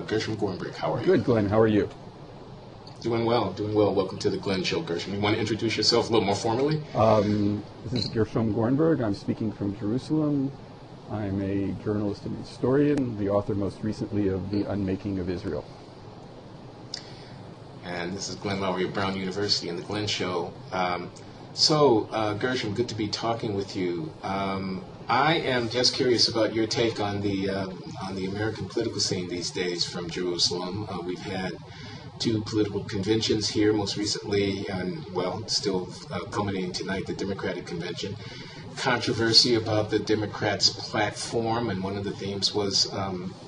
Gershom Gorenberg. How are you? Good, Glenn. How are you? Doing well, doing well. Welcome to the Glenn Show, Gershom. You want to introduce yourself a little more formally? This is Gershom Gorenberg. I'm speaking from Jerusalem. I'm a journalist and historian, the author most recently of The Unmaking of Israel. And this is Glenn Loury of Brown University and the Glenn Show. Gershom, good to be talking with you. I am just curious about your take on the American political scene these days from Jerusalem. We've had two political conventions here, most recently, and still culminating tonight, the Democratic Convention. Controversy about the Democrats' platform, and one of the themes was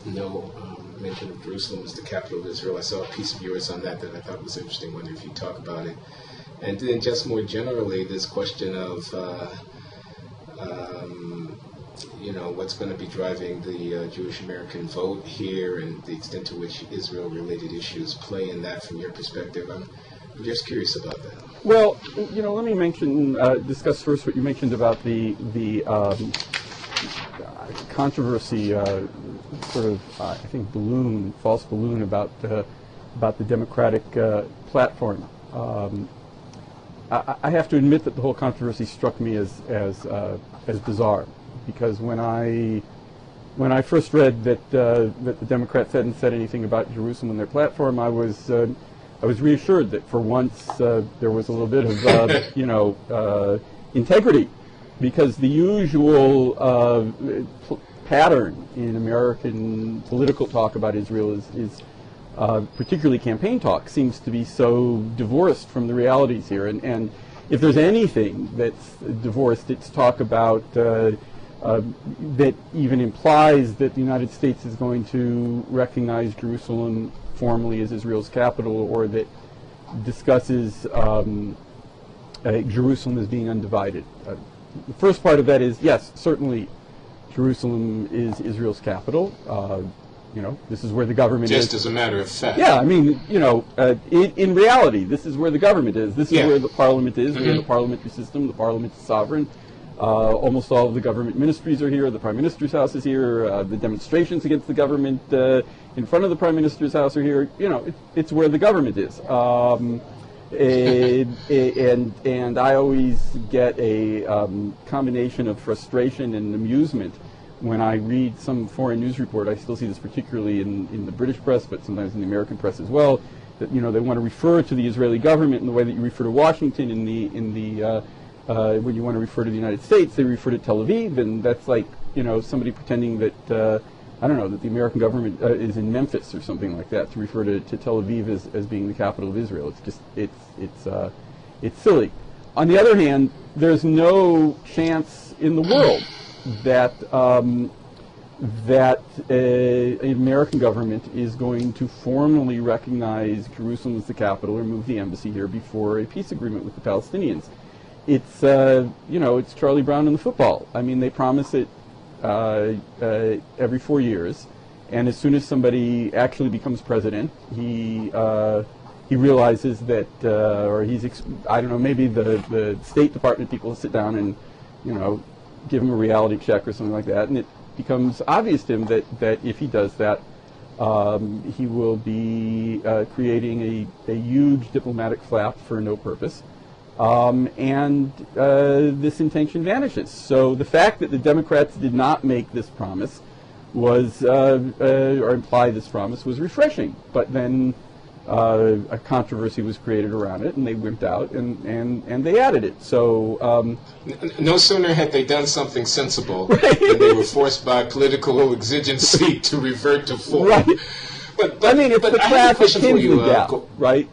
no mention of Jerusalem as the capital of Israel. I saw a piece of yours on that I thought was interesting. I wonder if you talk about it. And then just more generally, this question of what's going to be driving the Jewish American vote here, and the extent to which Israel-related issues play in that from your perspective. I'm just curious about that. Well, let me discuss first what you mentioned about the controversy, I think false balloon about the Democratic platform. I have to admit that the whole controversy struck me as bizarre, because when I first read that the Democrats hadn't said anything about Jerusalem in their platform, I was reassured that for once there was a little bit of integrity, because the usual pattern in American political talk about Israel is particularly campaign talk, seems to be so divorced from the realities here. And if there's anything that's divorced, it's talk about that even implies that the United States is going to recognize Jerusalem formally as Israel's capital, or that discusses Jerusalem as being undivided. The first part of that is, yes, certainly Jerusalem is Israel's capital. This is where the government is. Just as a matter of fact. Yeah, I mean, in reality, this is where the government is. This is where the parliament is. We have a parliamentary system. The parliament is sovereign. Almost all of the government ministries are here. The Prime Minister's house is here. The demonstrations against the government in front of the Prime Minister's house are here. It's where the government is. And I always get a combination of frustration and amusement when I read some foreign news report. I still see this particularly in the British press, but sometimes in the American press as well, that they want to refer to the Israeli government in the way that you refer to Washington when you want to refer to the United States, they refer to Tel Aviv, and that's like somebody pretending that that the American government is in Memphis or something like that, to refer to Tel Aviv as being the capital of Israel. It's just it's silly. On the other hand, there's no chance in the world that an American government is going to formally recognize Jerusalem as the capital or move the embassy here before a peace agreement with the Palestinians. It's it's Charlie Brown in the football. I mean, they promise it every 4 years, and as soon as somebody actually becomes president, he realizes that, maybe the State Department people sit down and give him a reality check or something like that, and it becomes obvious to him that if he does that, he will be creating a huge diplomatic flap for no purpose. And this intention vanishes. So the fact that the Democrats did not make this promise or imply this promise was refreshing. But then a controversy was created around it, and they wimped out, and they added it. So no sooner had they done something sensible than they were forced by political exigency to revert to form. Right. But I mean, it's the classic Kinsey gap, right?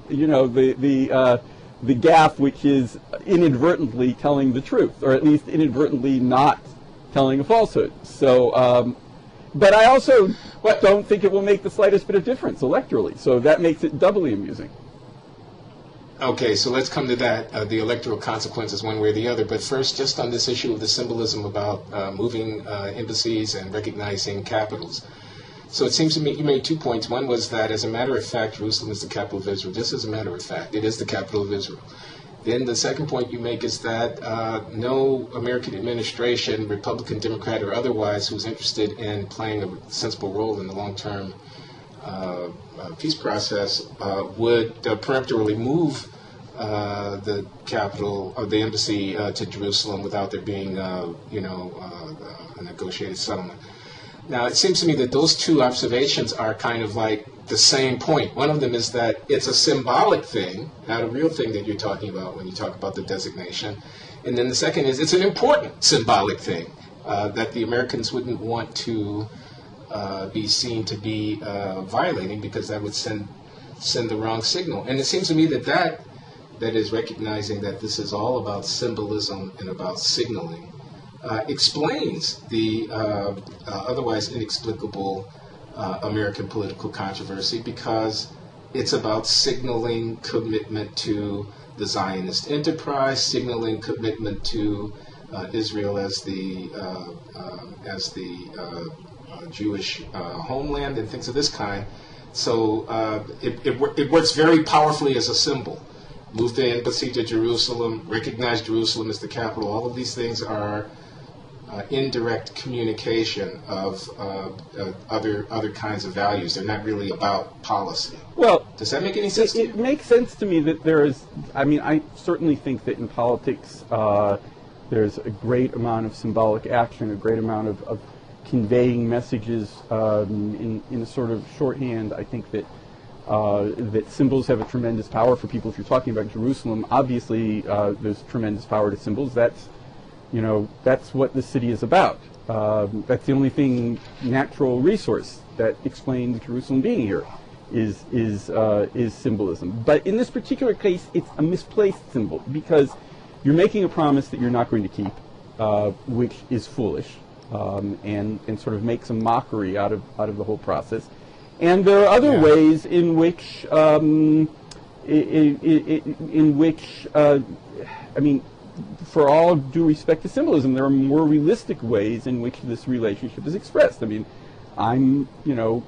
The gaffe which is inadvertently telling the truth, or at least inadvertently not telling a falsehood. So, but I also don't think it will make the slightest bit of difference electorally. So that makes it doubly amusing. Okay, so let's come to that, the electoral consequences one way or the other. But first, just on this issue of the symbolism about moving embassies and recognizing capitals. So it seems to me you made 2 points. One was that, as a matter of fact, Jerusalem is the capital of Israel. Just as a matter of fact, it is the capital of Israel. Then the second point you make is that no American administration, Republican, Democrat, or otherwise, who's interested in playing a sensible role in the long-term peace process would peremptorily move the capital or the embassy to Jerusalem without there being, a negotiated settlement. Now, it seems to me that those two observations are kind of like the same point. One of them is that it's a symbolic thing, not a real thing that you're talking about when you talk about the designation. And then the second is it's an important symbolic thing that the Americans wouldn't want to be seen to be violating, because that would send the wrong signal. And it seems to me that is recognizing that this is all about symbolism and about signaling. Explains the otherwise inexplicable American political controversy, because it's about signaling commitment to the Zionist enterprise, signaling commitment to Israel as the Jewish homeland and things of this kind. So it works very powerfully as a symbol. Move the embassy to Jerusalem, recognize Jerusalem as the capital. All of these things are indirect communication of other kinds of values. They're not really about policy. Well, does that make any sense to you? It makes sense to me that there is, I certainly think that in politics there's a great amount of symbolic action, a great amount of conveying messages in a sort of shorthand. I think that that symbols have a tremendous power for people. If you're talking about Jerusalem, obviously there's tremendous power to symbols. That's what the city is about. That's the only thing, natural resource that explains Jerusalem being here is symbolism. But in this particular case, it's a misplaced symbol, because you're making a promise that you're not going to keep, which is foolish, and sort of makes a mockery out of the whole process. And there are other ways in which for all due respect to symbolism, there are more realistic ways in which this relationship is expressed. I'm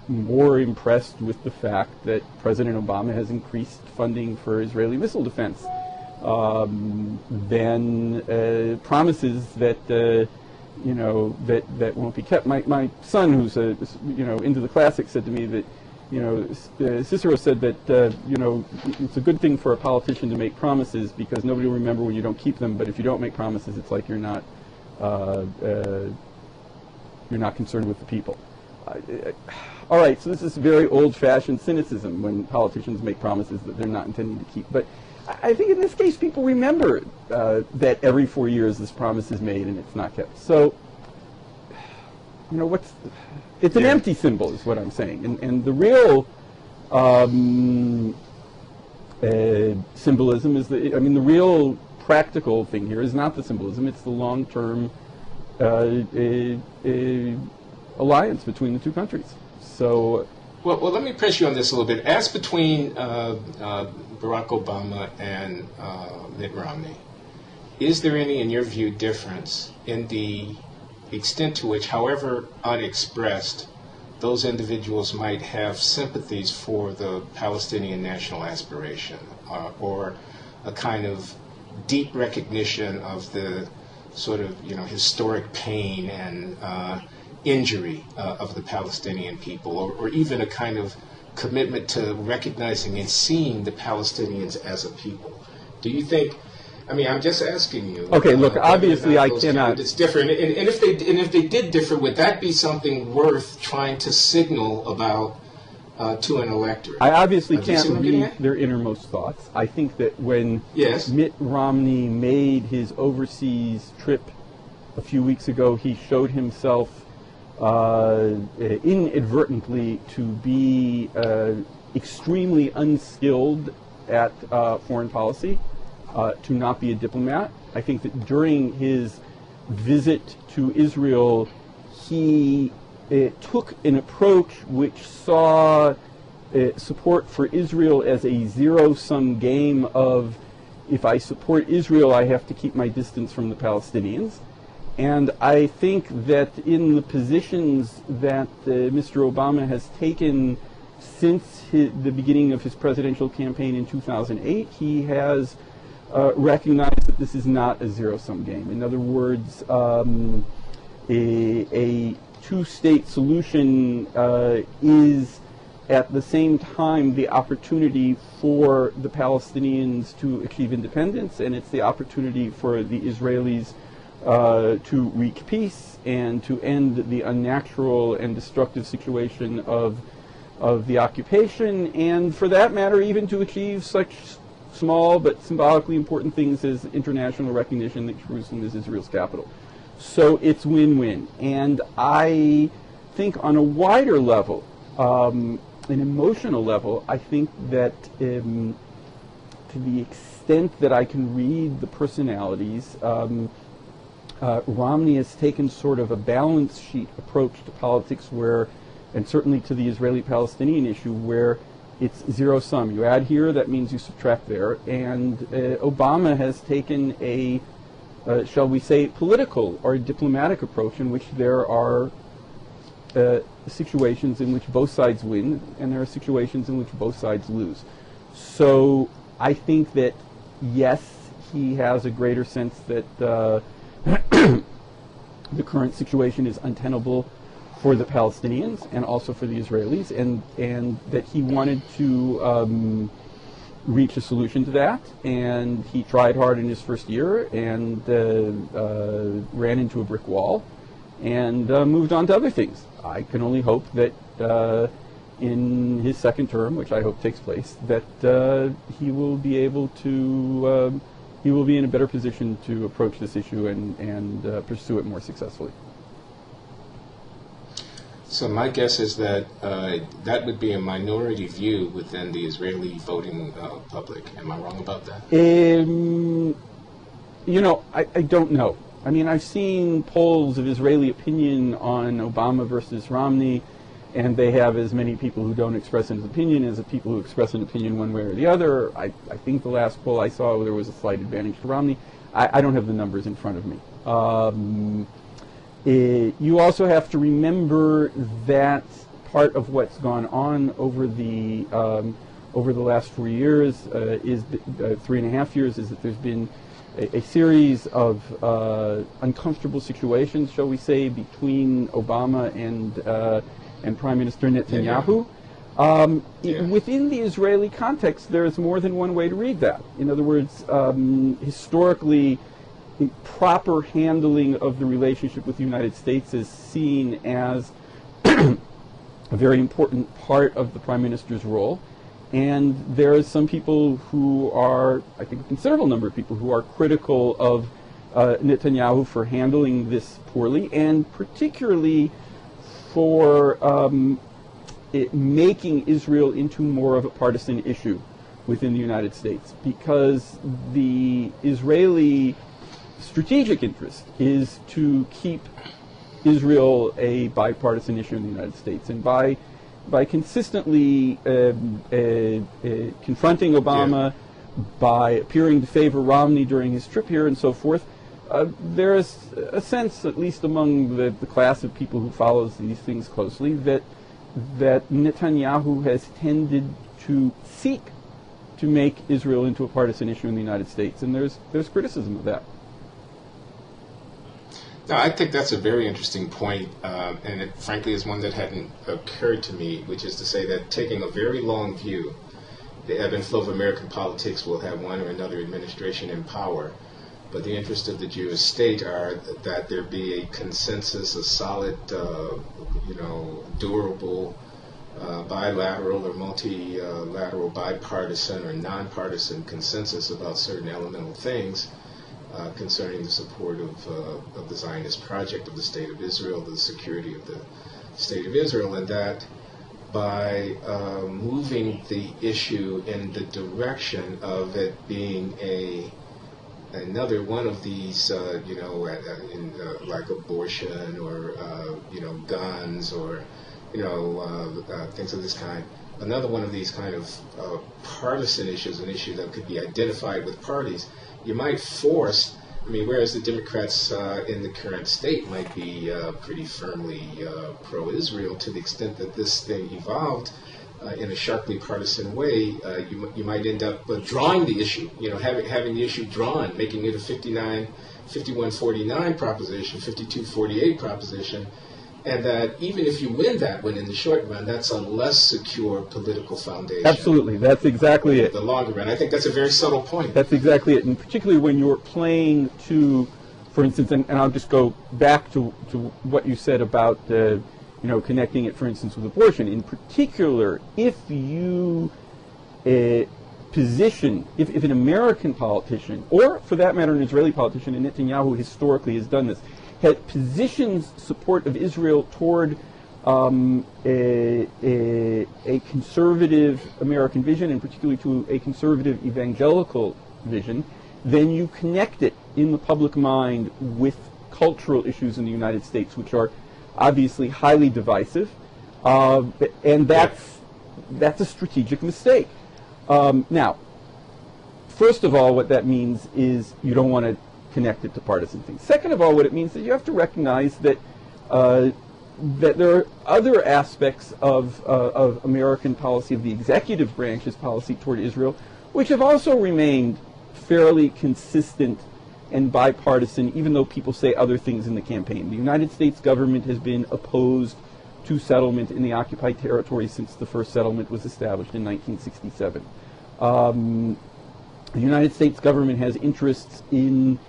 more impressed with the fact that President Obama has increased funding for Israeli missile defense than promises that that won't be kept. My son, who's into the classics, said to me that Cicero said that it's a good thing for a politician to make promises, because nobody will remember when you don't keep them. But if you don't make promises, it's like you're not concerned with the people. All right, so this is very old-fashioned cynicism when politicians make promises that they're not intending to keep. But I think in this case, people remember that every 4 years this promise is made and it's not kept. So, it's an empty symbol, is what I'm saying. And the real symbolism is the real practical thing here is not the symbolism, it's the long-term alliance between the two countries. So, well, let me press you on this a little bit. As between Barack Obama and Mitt Romney, is there any, in your view, difference in the extent to which, however unexpressed, those individuals might have sympathies for the Palestinian national aspiration, or a kind of deep recognition of the sort of historic pain and injury of the Palestinian people, or even a kind of commitment to recognizing and seeing the Palestinians as a people? Do you think? I'm just asking you. Okay, look, obviously I cannot. It's different, and if they did differ, would that be something worth trying to signal about to an electorate? I obviously can't read their innermost thoughts. I think that when Mitt Romney made his overseas trip a few weeks ago, he showed himself inadvertently to be extremely unskilled at foreign policy, to not be a diplomat. I think that during his visit to Israel, he took an approach which saw support for Israel as a zero-sum game of, if I support Israel, I have to keep my distance from the Palestinians. And I think that in the positions that Mr. Obama has taken since the beginning of his presidential campaign in 2008, he has recognized that this is not a zero-sum game. In other words, a two-state solution is at the same time the opportunity for the Palestinians to achieve independence, and it's the opportunity for the Israelis to wreak peace and to end the unnatural and destructive situation of the occupation, and for that matter even to achieve such small but symbolically important things as international recognition that Jerusalem is Israel's capital. So it's win-win. And I think on a wider level, an emotional level, I think that to the extent that I can read the personalities, Romney has taken sort of a balance sheet approach to politics where, and certainly to the Israeli-Palestinian issue, where it's zero sum. You add here, that means you subtract there. And Obama has taken a, shall we say, political or diplomatic approach in which there are situations in which both sides win, and there are situations in which both sides lose. So I think that, yes, he has a greater sense that the current situation is untenable for the Palestinians and also for the Israelis, and that he wanted to reach a solution to that, and he tried hard in his first year and ran into a brick wall and moved on to other things. I can only hope that in his second term, which I hope takes place, that he will be able to he will be in a better position to approach this issue and pursue it more successfully. So my guess is that that would be a minority view within the Israeli voting public. Am I wrong about that? You know, I don't know. I mean, I've seen polls of Israeli opinion on Obama versus Romney, and they have as many people who don't express an opinion as the people who express an opinion one way or the other. I think the last poll I saw, there was a slight advantage to Romney. I don't have the numbers in front of me. You also have to remember that part of what's gone on over the last 4 years, 3.5 years, is that there's been a series of uncomfortable situations, shall we say, between Obama and Prime Minister Netanyahu. Within the Israeli context, there's more than one way to read that. In other words, historically, the proper handling of the relationship with the United States is seen as a very important part of the Prime Minister's role. And there are some people who are, I think a considerable number of people who are critical of Netanyahu for handling this poorly, and particularly for making Israel into more of a partisan issue within the United States, because the Israeli strategic interest is to keep Israel a bipartisan issue in the United States, and by consistently confronting Obama, by appearing to favor Romney during his trip here and so forth, there is a sense, at least among the class of people who follows these things closely, that Netanyahu has tended to seek to make Israel into a partisan issue in the United States, and there's criticism of that. No, I think that's a very interesting point, and it frankly is one that hadn't occurred to me, which is to say that taking a very long view, the ebb and flow of American politics will have one or another administration in power, but the interests of the Jewish state are that there be a consensus, a solid, durable, bilateral or multilateral, bipartisan or nonpartisan consensus about certain elemental things concerning the support of the Zionist project of the State of Israel, the security of the State of Israel, and that by moving the issue in the direction of it being another one of these, like abortion or guns or things of this kind, another one of these kind of partisan issues, an issue that could be identified with parties, you might force, whereas the Democrats in the current state might be pretty firmly pro-Israel, to the extent that this thing evolved in a sharply partisan way, you might end up drawing the issue, having the issue drawn, making it a 51-49 proposition, 52-48 proposition, and that even if you win that one in the short run, that's a less secure political foundation. Absolutely, that's exactly it. The longer run. I think that's a very subtle point. That's exactly it, and particularly when you're playing to, for instance, and I'll just go back to what you said about, connecting it, for instance, with abortion. In particular, if you position, if an American politician, or for that matter an Israeli politician, and Netanyahu historically has done this, positions support of Israel toward a conservative American vision, and particularly to a conservative evangelical vision, then you connect it in the public mind with cultural issues in the United States, which are obviously highly divisive, and that's a strategic mistake. Now, first of all, what that means is you don't want to connect it to partisan things. Second of all, what it means is you have to recognize that that there are other aspects of American policy, of the executive branch's policy toward Israel, which have also remained fairly consistent and bipartisan, even though people say other things in the campaign. The United States government has been opposed to settlement in the occupied territory since the first settlement was established in 1967. The United States government has interests in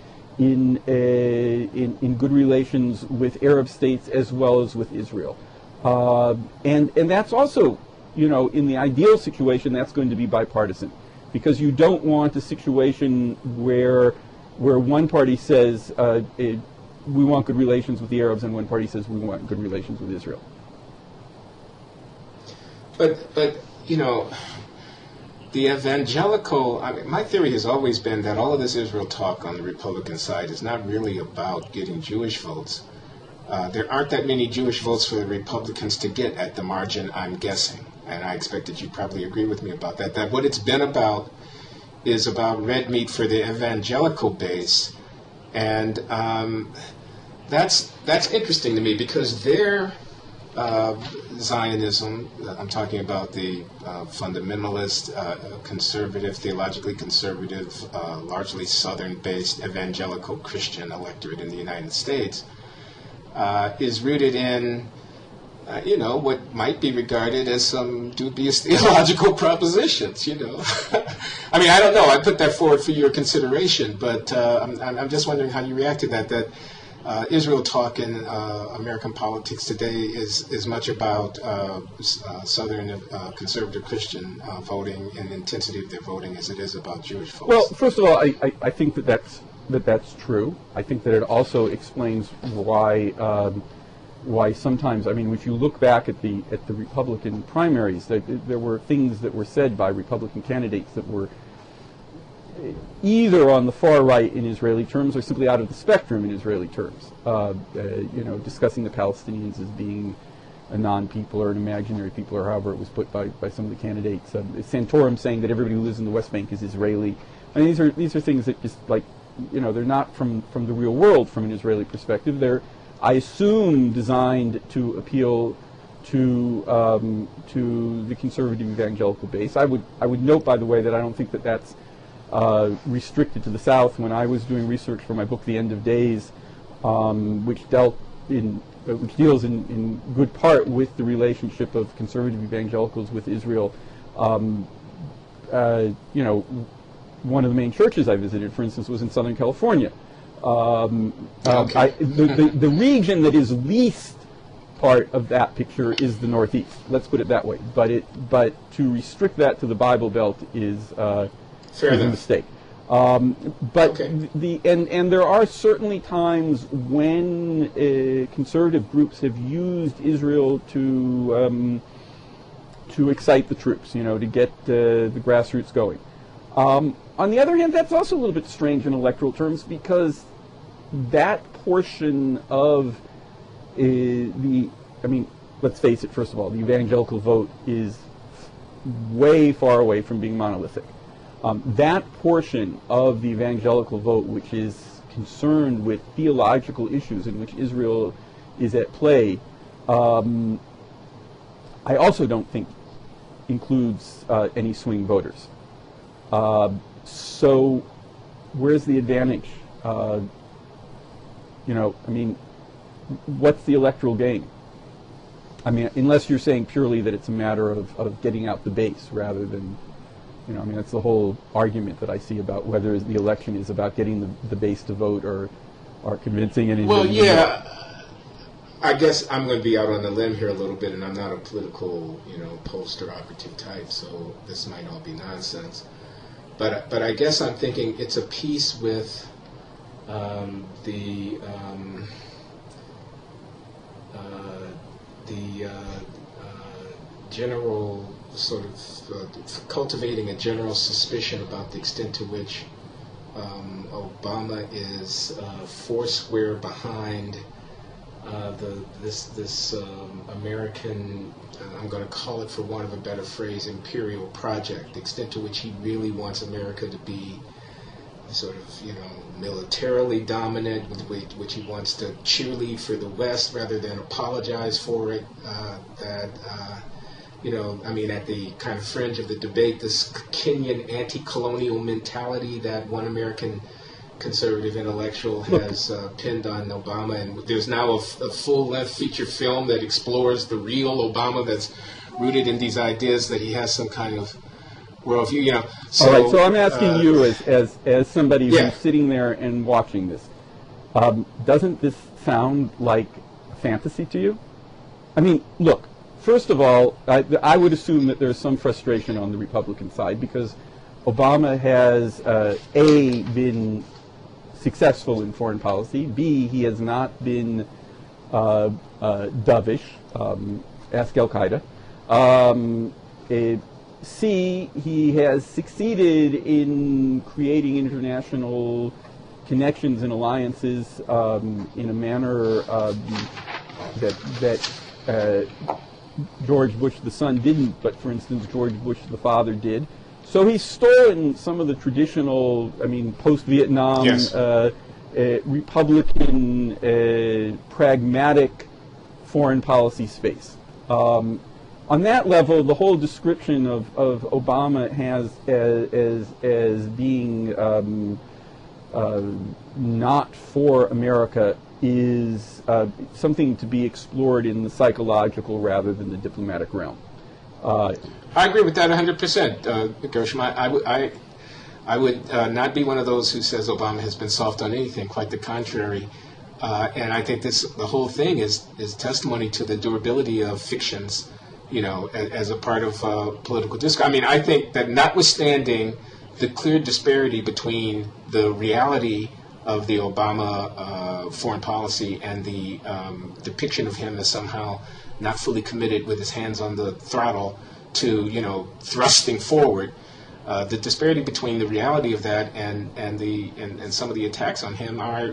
good relations with Arab states as well as with Israel, and that's also, in the ideal situation, that's going to be bipartisan, because you don't want a situation where one party says we want good relations with the Arabs and one party says we want good relations with Israel. But the evangelical, my theory has always been that all of this Israel talk on the Republican side is not really about getting Jewish votes. There aren't that many Jewish votes for the Republicans to get at the margin, I'm guessing. And I expect that you probably agree with me about that. That what it's been about is about red meat for the evangelical base. And that's interesting to me, because their Zionism, I'm talking about the fundamentalist, conservative, theologically conservative, largely southern-based evangelical Christian electorate in the United States, is rooted in, what might be regarded as some dubious theological propositions, I mean, I don't know. I put that forward for your consideration, but I'm just wondering how you react to that Israel talk in American politics today is much about Southern conservative Christian voting and the intensity of their voting as it is about Jewish folks. Well, first of all, I think that's true. I think that it also explains why sometimes, I mean, if you look back at the Republican primaries, there were things that were said by Republican candidates that were either on the far right in Israeli terms or simply out of the spectrum in Israeli terms, discussing the Palestinians as being a non-people or an imaginary people, or however it was put by some of the candidates. Santorum saying that everybody who lives in the West Bank is Israeli. I mean, these are things that just they're not from the real world from an Israeli perspective. They're, I assume, designed to appeal to the conservative evangelical base. I would note, by the way, that I don't think that that's restricted to the South. When I was doing research for my book, The End of Days, which deals in good part with the relationship of conservative evangelicals with Israel, one of the main churches I visited, for instance, was in Southern California. The region that is least part of that picture is the Northeast. Let's put it that way. But to restrict that to the Bible Belt is a mistake. And there are certainly times when conservative groups have used Israel to excite the troops, to get the grassroots going. On the other hand, that's also a little bit strange in electoral terms, because that portion of let's face it, first of all, the evangelical vote is way far away from being monolithic. That portion of the evangelical vote, which is concerned with theological issues in which Israel is at play, I also don't think includes any swing voters. So where's the advantage? What's the electoral gain? I mean, unless you're saying purely that it's a matter of getting out the base rather than, I mean, that's the whole argument that I see about whether the election is about getting the base to vote or convincing an Well, individual. yeah. I guess I'm going to be out on the limb here a little bit, and I'm not a political, poster operative type, so this might all be nonsense. But I guess I'm thinking it's a piece with the general sort of cultivating a general suspicion about the extent to which Obama is foursquare behind this American, I'm going to call it for want of a better phrase, imperial project, the extent to which he really wants America to be sort of, militarily dominant, which he wants to cheerlead for the West rather than apologize for it, I mean, at the kind of fringe of the debate, this Kenyan anti-colonial mentality that one American conservative intellectual has pinned on Obama, and there's now a full-length feature film that explores the real Obama that's rooted in these ideas that he has some kind of worldview. So, all right, so I'm asking you as somebody who's sitting there and watching this, doesn't this sound like fantasy to you? I mean, look, first of all, I would assume that there's some frustration on the Republican side because Obama has, A, been successful in foreign policy, B, he has not been dovish, ask Al-Qaeda, C, he has succeeded in creating international connections and alliances in a manner that George Bush the son didn't, but for instance George Bush the father did. So he's stolen some of the traditional, post-Vietnam Republican pragmatic foreign policy space. On that level, the whole description of Obama as being not for America is something to be explored in the psychological rather than the diplomatic realm. I agree with that 100%, Gershom. I would not be one of those who says Obama has been soft on anything. Quite the contrary. And I think the whole thing is testimony to the durability of fictions, as a part of political discourse. I mean, I think that notwithstanding the clear disparity between the reality of the Obama foreign policy and the depiction of him as somehow not fully committed with his hands on the throttle to, thrusting forward, the disparity between the reality of that and some of the attacks on him are,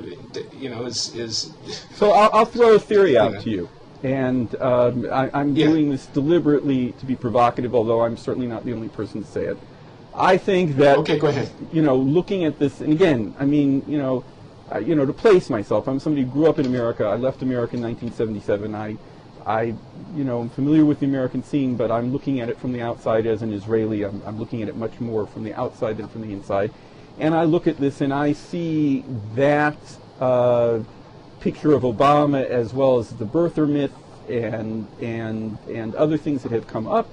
is. So I'll throw a theory out to you. And I'm doing this deliberately to be provocative, although I'm certainly not the only person to say it. I think that, okay, go ahead. Looking at this, and again, to place myself, I'm somebody who grew up in America. I left America in 1977. I'm familiar with the American scene, but I'm looking at it from the outside as an Israeli. I'm looking at it much more from the outside than from the inside. And I look at this and I see that picture of Obama as well as the birther myth and other things that have come up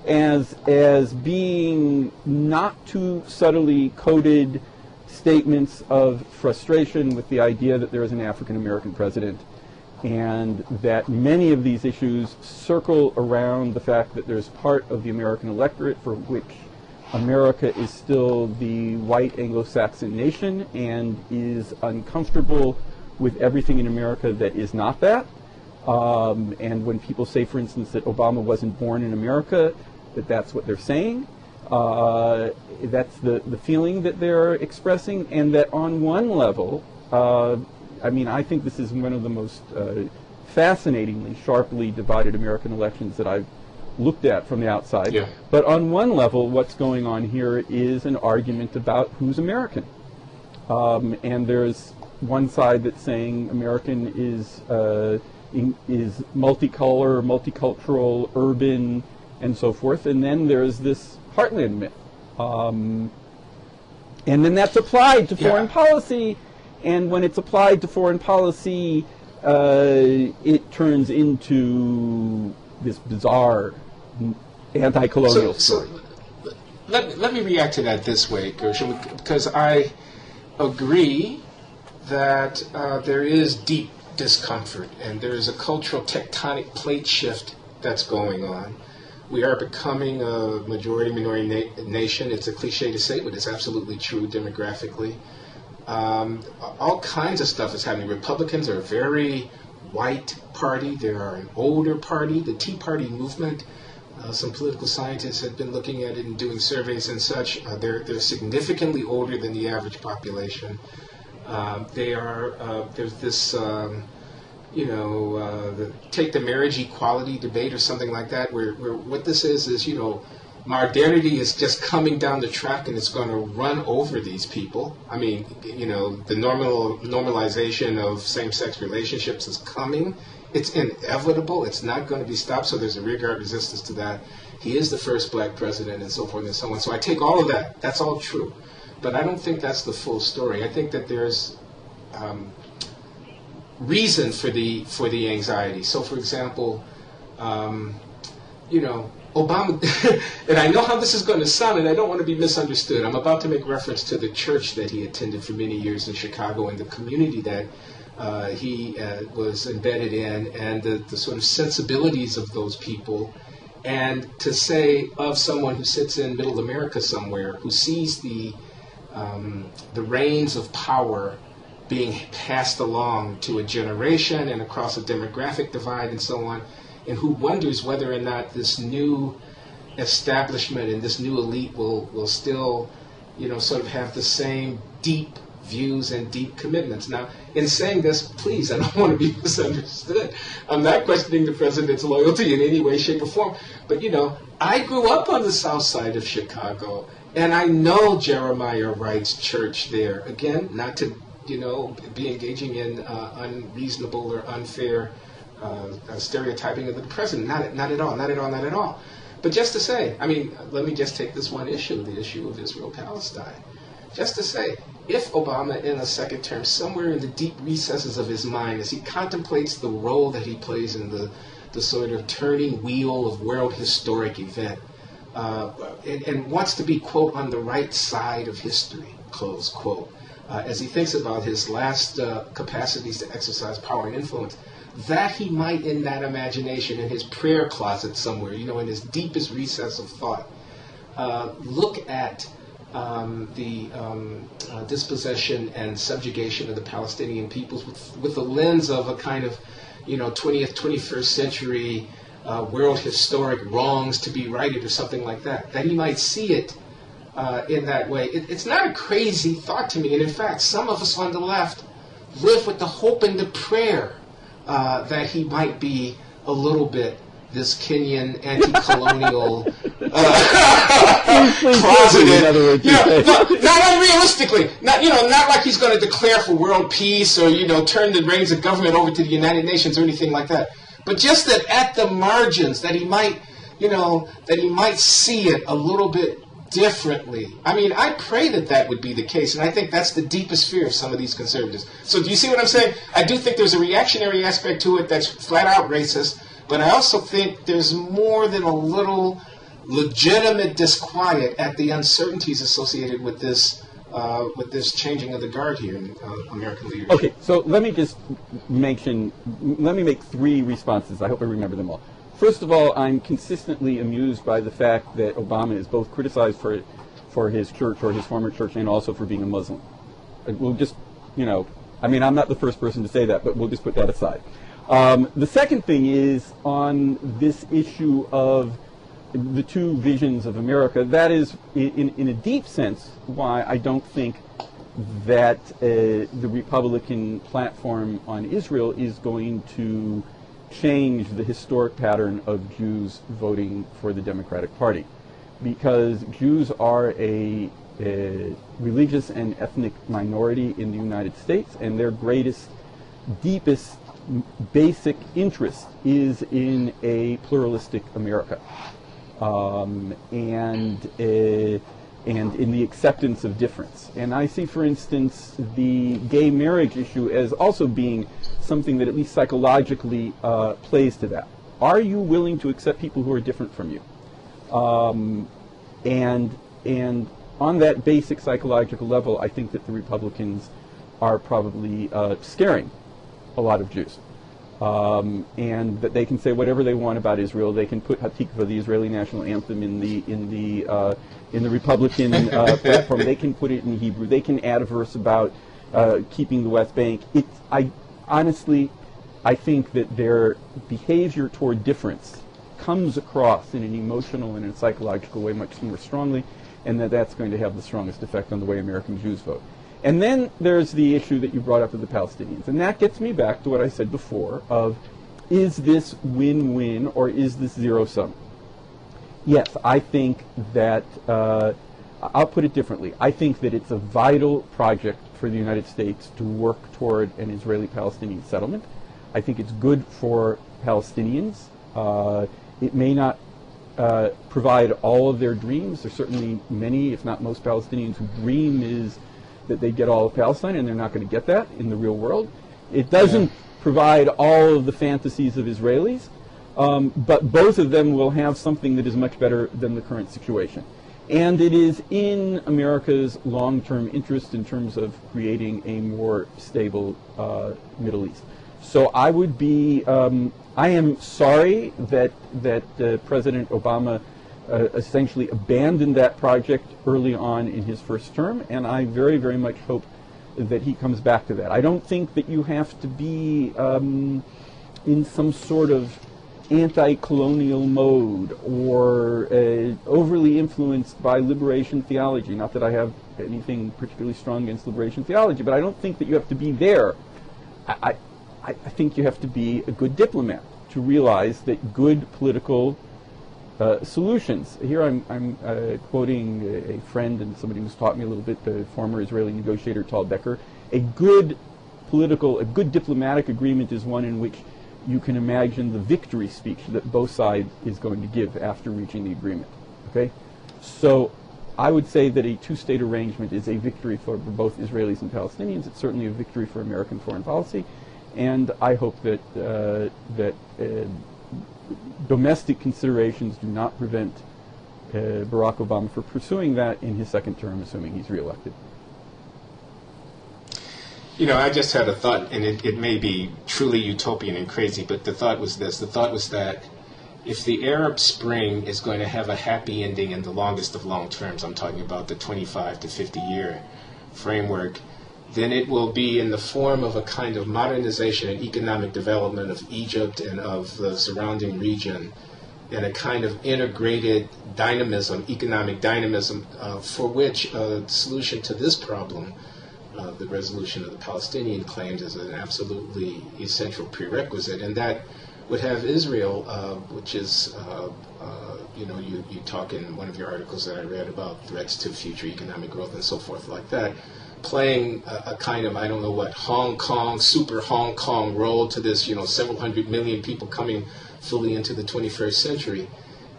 as being not too subtly coded statements of frustration with the idea that there is an African American president, and that many of these issues circle around the fact that there's part of the American electorate for which America is still the white Anglo-Saxon nation and is uncomfortable with everything in America that is not that. And when people say, for instance, that Obama wasn't born in America, that's what they're saying. That's the feeling that they're expressing, and that on one level, I think this is one of the most fascinatingly, sharply divided American elections that I've looked at from the outside. Yeah. But on one level, what's going on here is an argument about who's American. And there's one side that's saying American is multicolor, multicultural, urban, and so forth. And then there's this heartland myth. And then that's applied to foreign policy. And when it's applied to foreign policy, it turns into this bizarre anti-colonial story. Let me react to that this way, Gershom, because I agree that there is deep discomfort and there is a cultural tectonic plate shift that's going on. We are becoming a majority-minority nation. It's a cliche to say, but it's absolutely true demographically. All kinds of stuff is happening. Republicans are a very white party. They are an older party. The Tea Party movement, some political scientists have been looking at it and doing surveys and such. They're significantly older than the average population. There's this, take the marriage equality debate or something like that, where what this is, modernity is just coming down the track and it's going to run over these people. I mean, the normalization of same-sex relationships is coming. It's inevitable. It's not going to be stopped, so there's a rearguard resistance to that. He is the first black president and so forth and so on. So I take all of that. That's all true. But I don't think that's the full story. I think that there's reason for the anxiety. So, for example, Obama, and I know how this is going to sound, and I don't want to be misunderstood. I'm about to make reference to the church that he attended for many years in Chicago and the community that he was embedded in, and the sort of sensibilities of those people. And to say of someone who sits in middle America somewhere, who sees the reins of power being passed along to a generation and across a demographic divide and so on, and who wonders whether or not this new establishment and this new elite will still, sort of have the same deep views and deep commitments. Now, in saying this, please, I don't want to be misunderstood. I'm not questioning the president's loyalty in any way, shape, or form. But, I grew up on the south side of Chicago, and I know Jeremiah Wright's church there. Again, not to, be engaging in unreasonable or unfair stereotyping of the president. Not at all. But just to say, let me just take this one issue, the issue of Israel-Palestine. Just to say, if Obama in a second term, somewhere in the deep recesses of his mind, as he contemplates the role that he plays in the sort of turning wheel of world historic event, and wants to be, quote, on the right side of history, close quote, as he thinks about his last capacities to exercise power and influence, that he might, in that imagination, in his prayer closet somewhere, in his deepest recess of thought, look at the dispossession and subjugation of the Palestinian peoples with the lens of a kind of, 20th, 21st century world historic wrongs to be righted or something like that. That he might see it in that way. It's not a crazy thought to me. And in fact, some of us on the left live with the hope and the prayer that he might be a little bit this Kenyan anti-colonial closeted, not unrealistically, not like he's going to declare for world peace or turn the reins of government over to the United Nations or anything like that, but just that at the margins that he might see it a little bit differently. I pray that would be the case, and I think that's the deepest fear of some of these conservatives. So do you see what I'm saying? I do think there's a reactionary aspect to it that's flat out racist, but I also think there's more than a little legitimate disquiet at the uncertainties associated with this changing of the guard here in American leadership. Okay, so let me make three responses. I hope I remember them all. First of all, I'm consistently amused by the fact that Obama is both criticized for his church or his former church and also for being a Muslim. We'll just, I'm not the first person to say that, but we'll just put that aside. The second thing is on this issue of the two visions of America. That is, in a deep sense, why I don't think that the Republican platform on Israel is going to change the historic pattern of Jews voting for the Democratic Party, because Jews are a religious and ethnic minority in the United States, and their greatest, deepest, basic interest is in a pluralistic America, and in the acceptance of difference. And I see, for instance, the gay marriage issue as also being something that at least psychologically plays to that. are you willing to accept people who are different from you? And on that basic psychological level, I think that the Republicans are probably scaring a lot of Jews. And that they can say whatever they want about Israel. They can put Hatikva, the Israeli national anthem, in the Republican platform. They can put it in Hebrew. They can add a verse about keeping the West Bank. Honestly, I think that their behavior toward difference comes across in an emotional and in a psychological way much more strongly, and that's going to have the strongest effect on the way American Jews vote. And then there's the issue that you brought up of the Palestinians. And that gets me back to what I said before of, is this win-win or is this zero-sum? Yes, I think that, I'll put it differently. I think that it's a vital project for the United States to work toward an Israeli-Palestinian settlement. I think it's good for Palestinians. It may not provide all of their dreams. There's certainly many, if not most, Palestinians whose dream is that they get all of Palestine, and they're not going to get that in the real world. It doesn't provide all of the fantasies of Israelis, but both of them will have something that is much better than the current situation. And it is in America's long-term interest in terms of creating a more stable Middle East. So I would be, I am sorry that President Obama essentially abandoned that project early on in his first term, and I very, very much hope that he comes back to that. I don't think that you have to be in some sort of anti-colonial mode or overly influenced by liberation theology. Not that I have anything particularly strong against liberation theology, but I don't think that you have to be there. I think you have to be a good diplomat to realize that good political solutions. Here I'm quoting a friend and somebody who's taught me a little bit, the former Israeli negotiator Tal Becker. A good diplomatic agreement is one in which you can imagine the victory speech that both sides is going to give after reaching the agreement. Okay? So I would say that a two-state arrangement is a victory for both Israelis and Palestinians. It's certainly a victory for American foreign policy. And I hope that domestic considerations do not prevent Barack Obama from pursuing that in his second term, assuming he's reelected. You know, I just had a thought, and it may be truly utopian and crazy, but the thought was this. The thought was that if the Arab Spring is going to have a happy ending in the longest of long terms, I'm talking about the 25 to 50-year framework, then it will be in the form of a kind of modernization and economic development of Egypt and of the surrounding region, and a kind of integrated dynamism, economic dynamism, for which a solution to this problem, the resolution of the Palestinian claims, is an absolutely essential prerequisite. And that would have Israel, which is, you talk in one of your articles that I read about threats to future economic growth and so forth like that, playing a kind of, I don't know what, Hong Kong, super Hong Kong role to this, several hundred million people coming fully into the 21st century.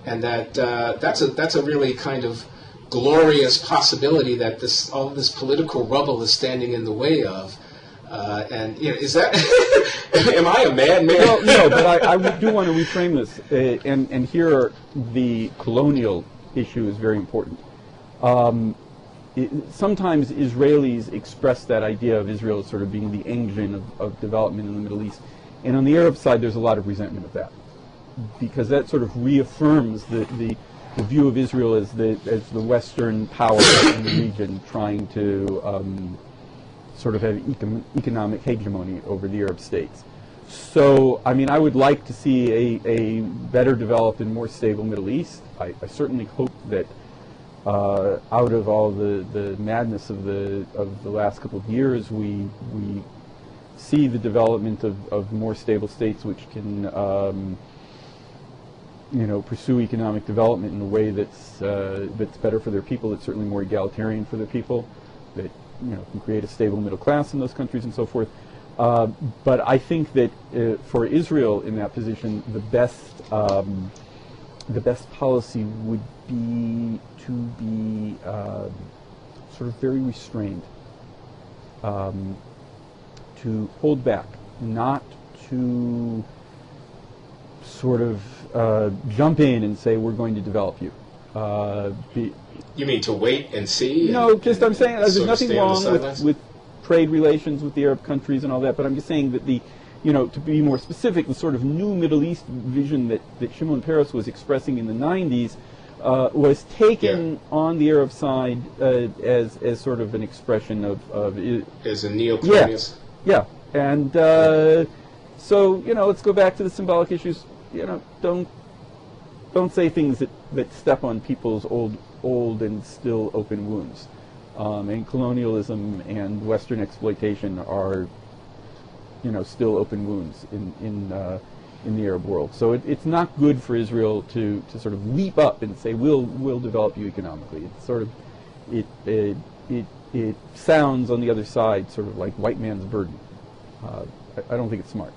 And that's a really kind of glorious possibility that all this political rubble is standing in the way of. And is that, am I a madman? Well, no, but I do want to reframe this. And here the colonial issue is very important. Sometimes Israelis express that idea of Israel as sort of being the engine of development in the Middle East. And on the Arab side, there's a lot of resentment of that, because that sort of reaffirms the view of Israel as the Western power in the region, trying to sort of have economic hegemony over the Arab states. So, I mean, I would like to see a better developed and more stable Middle East. I certainly hope that out of all the madness of the last couple of years, we see the development of more stable states which can pursue economic development in a way that's better for their people, that's certainly more egalitarian for their people, that can create a stable middle class in those countries and so forth. But I think that for Israel in that position, the best policy would be to be sort of very restrained, to hold back, not to sort of jump in and say, we're going to develop you. You mean to wait and see? No, just I'm saying there's nothing wrong with with trade relations with the Arab countries and all that, but I'm just saying that to be more specific, the sort of new Middle East vision that Shimon Peres was expressing in the 90s was taken on the Arab side as sort of an expression of as a neo-colonialist. Yeah, and so let's go back to the symbolic issues. Don't say things that step on people's old and still open wounds. And colonialism and Western exploitation are, still open wounds in the Arab world. So it's not good for Israel to sort of leap up and say we'll develop you economically. It's sort of it sounds on the other side sort of like white man's burden. I don't think it's smart.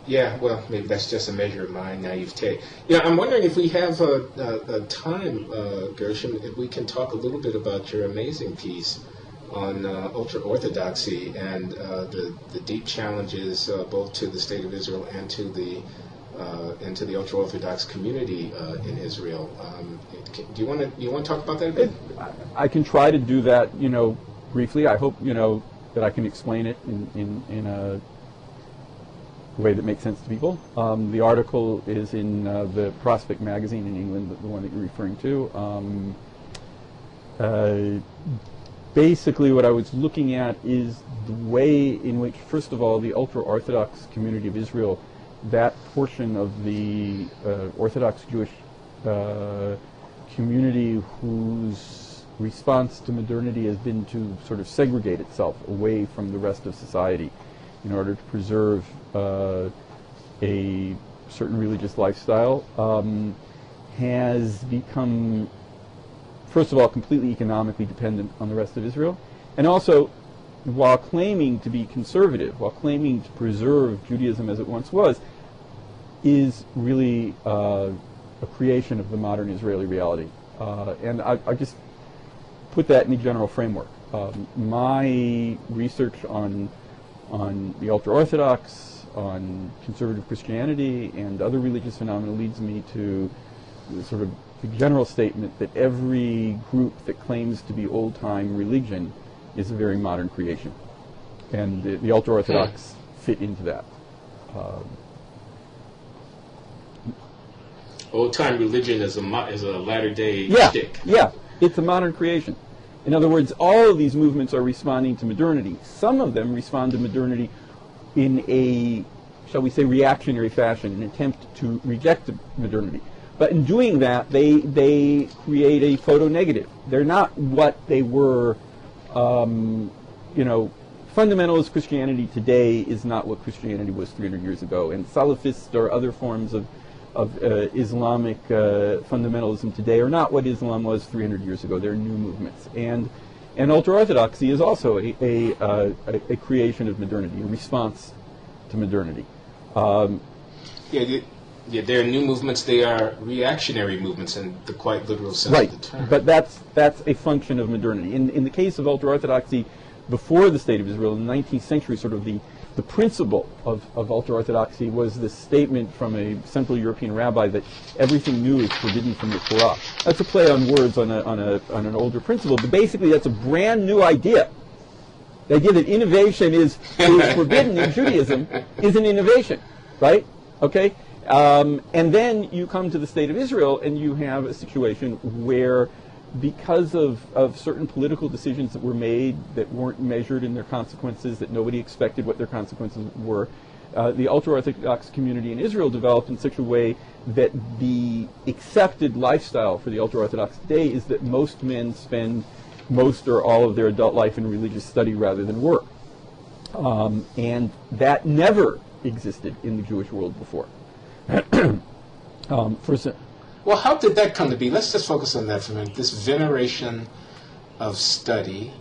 Yeah, well, maybe that's just a measure of my naivete. I'm wondering if we have a time, Gershom, if we can talk a little bit about your amazing piece on ultra-Orthodoxy and the deep challenges both to the State of Israel and to the ultra-Orthodox community in Israel. Do you want to talk about that a bit? I can try to do that, briefly. I hope that I can explain it in a way that makes sense to people. The article is in the Prospect magazine in England, the one that you're referring to. Basically, what I was looking at is the way in which, first of all, the ultra-Orthodox community of Israel, that portion of the Orthodox Jewish community whose response to modernity has been to sort of segregate itself away from the rest of society in order to preserve a certain religious lifestyle, has become, first of all, completely economically dependent on the rest of Israel, and also, while claiming to be conservative, while claiming to preserve Judaism as it once was, is really a creation of the modern Israeli reality. And I just put that in the general framework. My research on the ultra-Orthodox, on conservative Christianity, and other religious phenomena leads me to sort of the general statement that every group that claims to be old-time religion is a very modern creation. And the ultra-Orthodox fit into that. Old-time religion is a latter-day shtick. Yeah, it's a modern creation. In other words, all of these movements are responding to modernity. Some of them respond to modernity in a, shall we say, reactionary fashion, an attempt to reject modernity. But in doing that, they create a photo-negative. They're not what they were, fundamentalist Christianity today is not what Christianity was 300 years ago. And Salafist or other forms of Islamic fundamentalism today are not what Islam was 300 years ago. They're new movements. And ultra-Orthodoxy is also a creation of modernity, a response to modernity. They're new movements. They are reactionary movements in the quite literal sense of the term. But that's a function of modernity. In the case of ultra-Orthodoxy, before the State of Israel, in the 19th century, sort of the principle of ultra-Orthodoxy was this statement from a Central European rabbi that everything new is forbidden from the Torah. That's a play on words on an older principle, but basically that's a brand new idea. The idea that innovation is forbidden in Judaism is an innovation, right? Okay? And then you come to the State of Israel and you have a situation where, because of certain political decisions that were made that weren't measured in their consequences, that nobody expected what their consequences were, the ultra-Orthodox community in Israel developed in such a way that the accepted lifestyle for the ultra-Orthodox today is that most men spend most or all of their adult life in religious study rather than work. And that never existed in the Jewish world before. Well, how did that come to be? Let's just focus on that for a minute. This veneration of study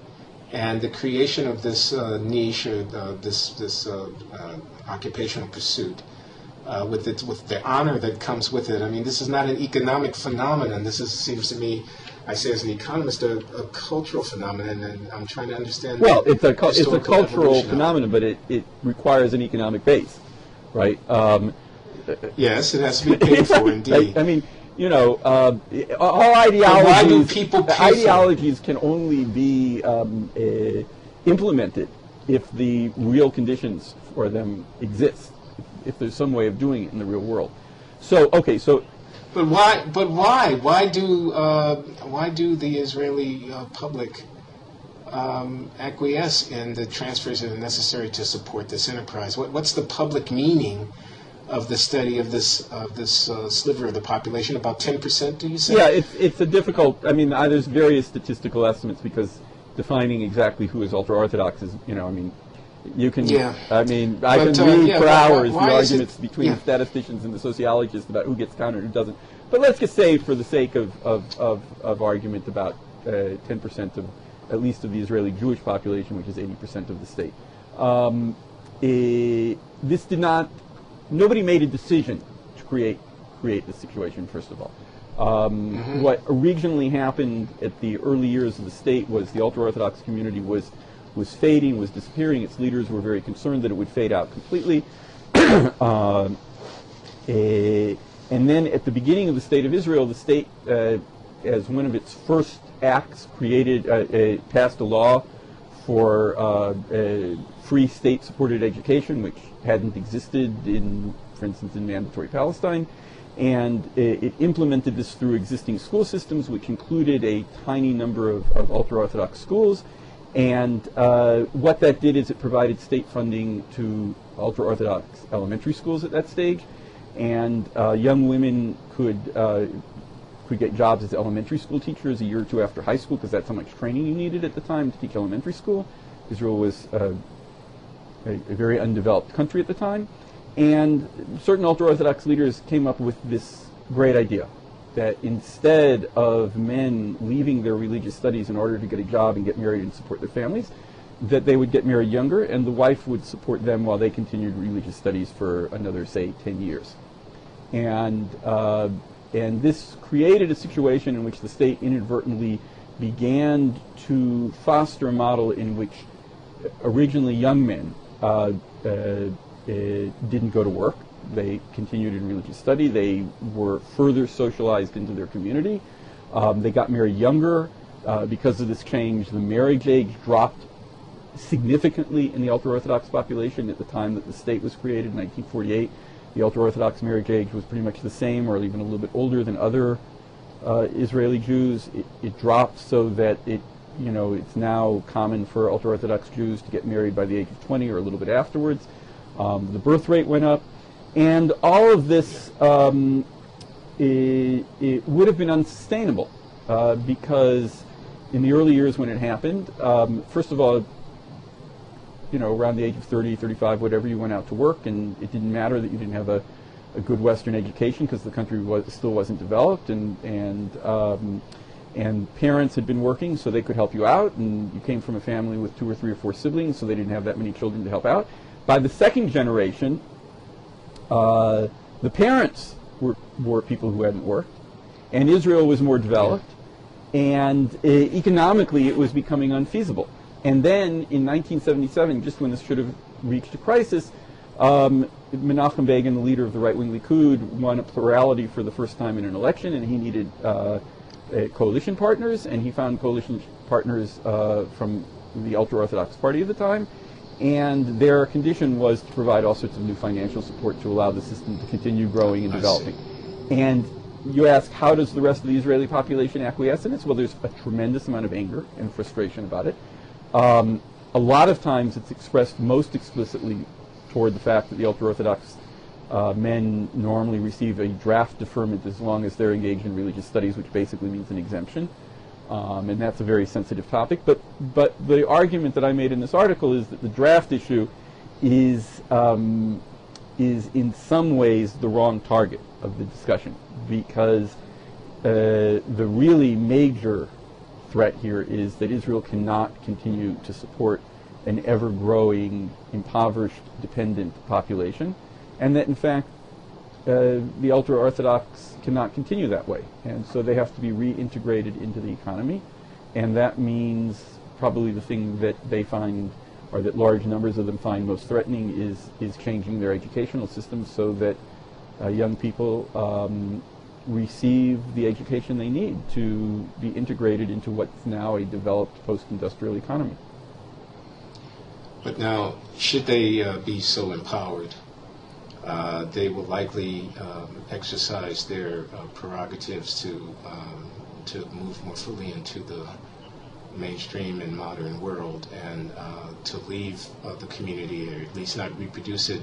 and the creation of this niche or this occupational pursuit with the honor that comes with it. I mean, this is not an economic phenomenon. This seems to me, I say as an economist, a cultural phenomenon, and I'm trying to understand. Well, it's a cultural phenomenon, but it requires an economic base. right? Yes, it has to be paid for, indeed. I mean, you know, all ideologies. Why do people pay ideologies can only be implemented if the real conditions for them exist, if there's some way of doing it in the real world. So, okay, so. But why? But why? Why do the Israeli public acquiesce in the transfers that are necessary to support this enterprise? What's the public meaning of the study of this sliver of the population? About 10%, do you say? Yeah, it's a difficult. I mean, there's various statistical estimates because defining exactly who is ultra-Orthodox is, you know, I mean, you can. Yeah. I mean, I can read for hours the arguments between the statisticians and the sociologists about who gets counted and who doesn't. But let's just say, for the sake of argument, about 10% of, at least of the Israeli Jewish population, which is 80% of the state. This did not. Nobody made a decision to create this situation. First of all, what originally happened at the early years of the state was the ultra-Orthodox community was fading, was disappearing. Its leaders were very concerned that it would fade out completely. And then at the beginning of the State of Israel, the state, as one of its first acts, passed a law for free state-supported education, which hadn't existed for instance, in mandatory Palestine. And it implemented this through existing school systems, which included a tiny number of ultra-Orthodox schools. And what that did is it provided state funding to ultra-Orthodox elementary schools at that stage. And young women could get jobs as elementary school teachers a year or two after high school, because that's how much training you needed at the time to teach elementary school. Israel was a very undeveloped country at the time. And certain ultra-Orthodox leaders came up with this great idea that instead of men leaving their religious studies in order to get a job and get married and support their families, that they would get married younger and the wife would support them while they continued religious studies for another, say, 10 years. And this created a situation in which the state inadvertently began to foster a model in which originally young men didn't go to work. They continued in religious study. They were further socialized into their community. They got married younger. Because of this change, the marriage age dropped significantly in the ultra-Orthodox population. At the time that the state was created in 1948, the ultra-Orthodox marriage age was pretty much the same, or even a little bit older than other Israeli Jews. It dropped so that it's now common for ultra-Orthodox Jews to get married by the age of 20 or a little bit afterwards. The birth rate went up. And all of this, it would have been unsustainable because in the early years when it happened, first of all, around the age of 30, 35, whatever, you went out to work, and it didn't matter that you didn't have a good Western education because the country still wasn't developed, and parents had been working so they could help you out, and you came from a family with 2 or 3 or 4 siblings, so they didn't have that many children to help out. By the second generation, the parents were people who hadn't worked, and Israel was more developed, and economically it was becoming unfeasible. And then in 1977, just when this should have reached a crisis, Menachem Begin, the leader of the right-wing Likud, won a plurality for the first time in an election, and he needed coalition partners, and he found coalition partners from the ultra-Orthodox party at the time. And their condition was to provide all sorts of new financial support to allow the system to continue growing and developing. And you ask, how does the rest of the Israeli population acquiesce in this? Well, there's a tremendous amount of anger and frustration about it. A lot of times it's expressed most explicitly toward the fact that the ultra-Orthodox men normally receive a draft deferment as long as they're engaged in religious studies, which basically means an exemption. And that's a very sensitive topic. But the argument that I made in this article is that the draft issue is in some ways the wrong target of the discussion, because the really major threat here is that Israel cannot continue to support an ever-growing, impoverished, dependent population, and that in fact the ultra-Orthodox cannot continue that way, and so they have to be reintegrated into the economy, and that means probably the thing that they find or that large numbers of them find most threatening, is changing their educational system so that young people receive the education they need to be integrated into what's now a developed post-industrial economy. But now, should they be so empowered, they will likely exercise their prerogatives to move more fully into the mainstream and modern world, and to leave the community, or at least not reproduce it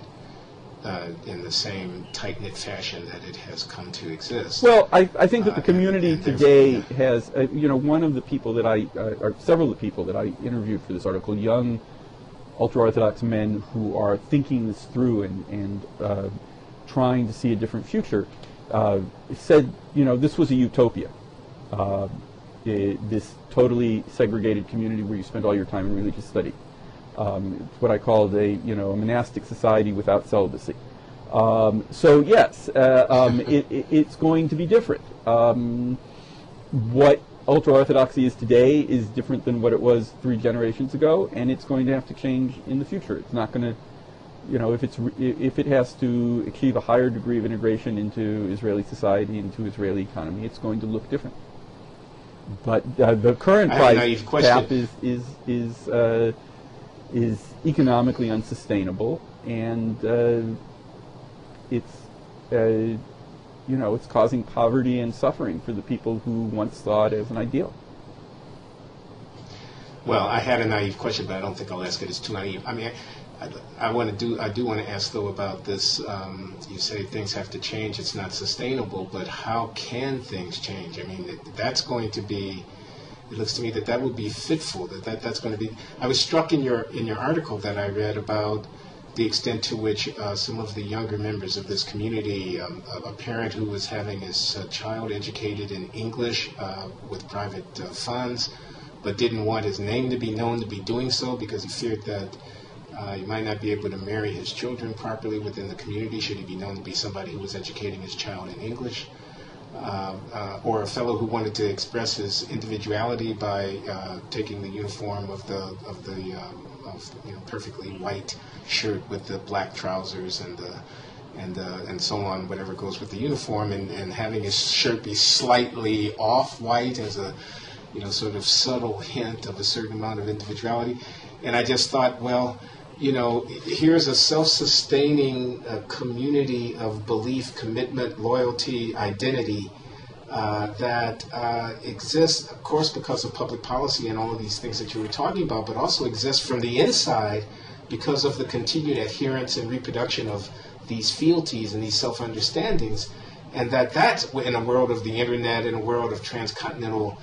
in the same tight-knit fashion that it has come to exist. Well, I think that the community today has, one of the people that or several of the people that I interviewed for this article, young ultra-Orthodox men who are thinking this through and trying to see a different future, said, this was a utopia. This totally segregated community where you spend all your time in religious study. It's what I called a monastic society without celibacy. So yes, it's going to be different. What ultra-Orthodoxy is today is different than what it was 3 generations ago, and it's going to have to change in the future. It's not going to, if it has to achieve a higher degree of integration into Israeli society, into Israeli economy, it's going to look different. But the current path is economically unsustainable, and it's causing poverty and suffering for the people who once saw it as an ideal. Well, I had a naive question, but I don't think I'll ask it. It's too naive. I mean, I do want to ask though about this. You say things have to change; it's not sustainable. But how can things change? I mean, that's going to be. It looks to me that would be fitful. That's going to be. I was struck in your article that I read about the extent to which some of the younger members of this community, a parent who was having his child educated in English with private funds, but didn't want his name to be known to be doing so because he feared that he might not be able to marry his children properly within the community should he be known to be somebody who was educating his child in English. Or a fellow who wanted to express his individuality by taking the uniform of the perfectly white shirt with the black trousers and so on, whatever goes with the uniform, and having his shirt be slightly off-white as a sort of subtle hint of a certain amount of individuality. And I just thought, well, here's a self-sustaining community of belief, commitment, loyalty, identity that exists, of course, because of public policy and all of these things that you were talking about, but also exists from the inside because of the continued adherence and reproduction of these fealties and these self-understandings, and that's in a world of the internet, in a world of transcontinental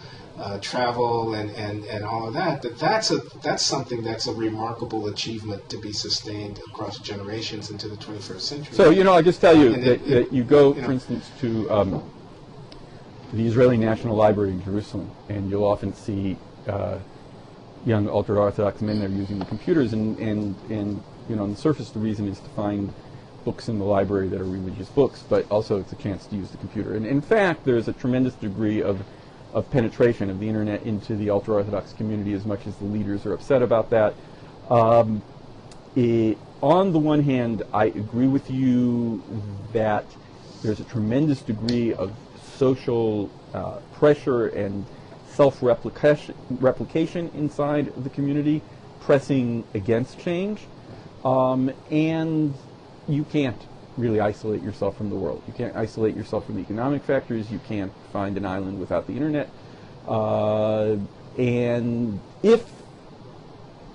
travel and all of that's something that's a remarkable achievement to be sustained across generations into the 21st century. So, I'll just tell you that you go, for instance, to the Israeli National Library in Jerusalem, and you'll often see young ultra-Orthodox men there using the computers, and on the surface the reason is to find books in the library that are religious books, but also it's a chance to use the computer. And in fact, there's a tremendous degree of penetration of the internet into the ultra-Orthodox community, as much as the leaders are upset about that. On the one hand, I agree with you that there's a tremendous degree of social pressure and self-replication inside the community, pressing against change, and you can't really isolate yourself from the world. You can't isolate yourself from the economic factors. You can't find an island without the internet. And if,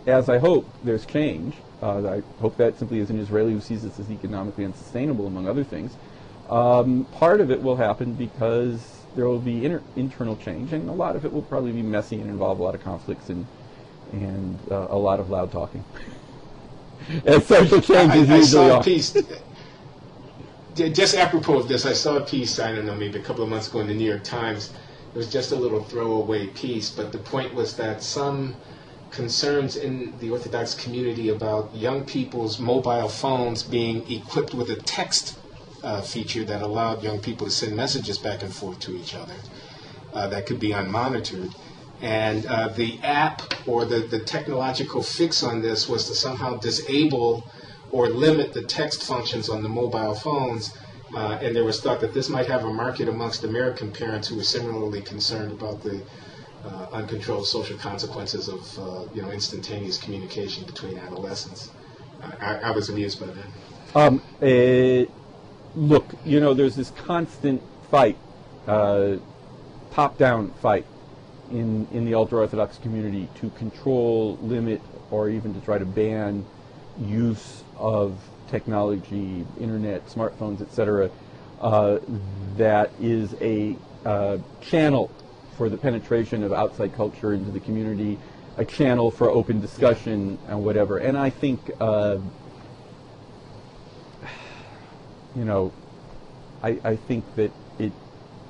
as I hope, there's change, I hope that simply as an Israeli who sees this as economically unsustainable, among other things, part of it will happen because there will be internal change, and a lot of it will probably be messy and involve a lot of conflicts and a lot of loud talking. And social change is usually off. Just apropos of this, I saw a piece, I don't know, maybe a couple of months ago in the New York Times. It was just a little throwaway piece, but the point was that some concerns in the Orthodox community about young people's mobile phones being equipped with a text feature that allowed young people to send messages back and forth to each other that could be unmonitored. And the app or the technological fix on this was to somehow disable or limit the text functions on the mobile phones. And there was thought that this might have a market amongst American parents who were similarly concerned about the uncontrolled social consequences of instantaneous communication between adolescents. I was amused by that. Look, there's this constant fight, top-down fight in the ultra-Orthodox community to control, limit, or even to try to ban use of technology, internet, smartphones, etc., that is a channel for the penetration of outside culture into the community, a channel for open discussion and whatever. And I think, I think that it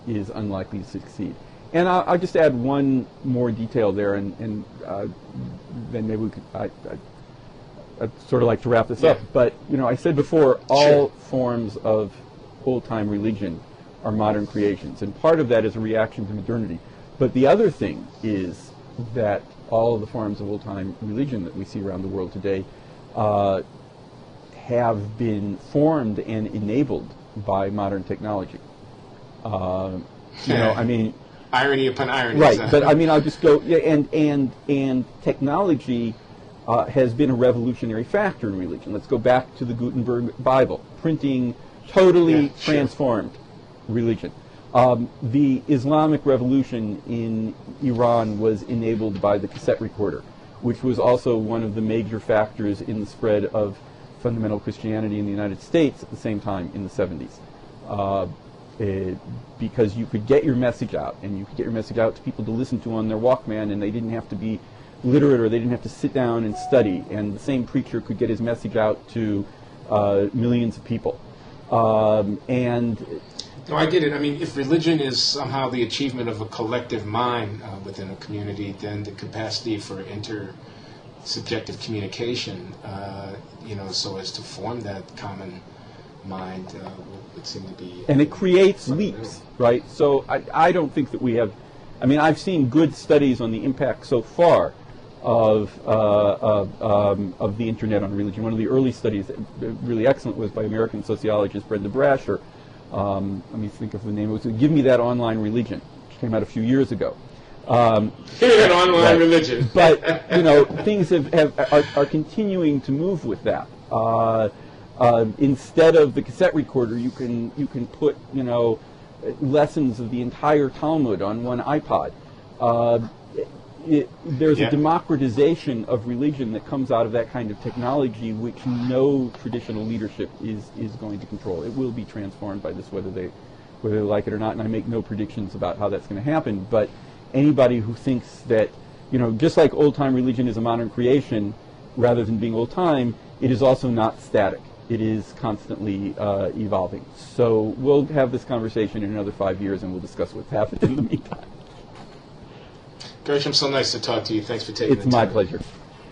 is unlikely to succeed. And I'll just add one more detail there, and then maybe we could. I'd sort of like to wrap this up. But I said before, all forms of old-time religion are modern creations, and part of that is a reaction to modernity. But the other thing is that all of the forms of old-time religion that we see around the world today have been formed and enabled by modern technology. I mean. Irony upon irony. Right, but I mean, I'll just go. Yeah, and technology has been a revolutionary factor in religion. Let's go back to the Gutenberg Bible. Printing totally transformed religion. The Islamic Revolution in Iran was enabled by the cassette recorder, which was also one of the major factors in the spread of fundamental Christianity in the United States at the same time in the 70s. Because you could get your message out, and you could get your message out to people to listen to on their Walkman, and they didn't have to be literate, or they didn't have to sit down and study, and the same preacher could get his message out to millions of people. No, I get it. I mean, if religion is somehow the achievement of a collective mind within a community, then the capacity for inter-subjective communication, so as to form that common mind would seem to be... And it creates leaps, right? So I don't think that we have... I mean, I've seen good studies on the impact so far of the Internet on religion. One of the early studies, that really excellent, was by American sociologist Brenda Brasher. Let me think of the name. It was Give Me That Online Religion, which came out a few years ago. An online religion. But, things are continuing to move with that. Instead of the cassette recorder, you can put lessons of the entire Talmud on one iPod. There's a democratization of religion that comes out of that kind of technology, which no traditional leadership is going to control. It will be transformed by this, whether they like it or not. And I make no predictions about how that's going to happen. But anybody who thinks that just like old-time religion is a modern creation, rather than being old-time, it is also not static. It is constantly evolving. So we'll have this conversation in another 5 years, and we'll discuss what's happened in the meantime. Gershom, so nice to talk to you. Thanks for taking the time. It's my pleasure.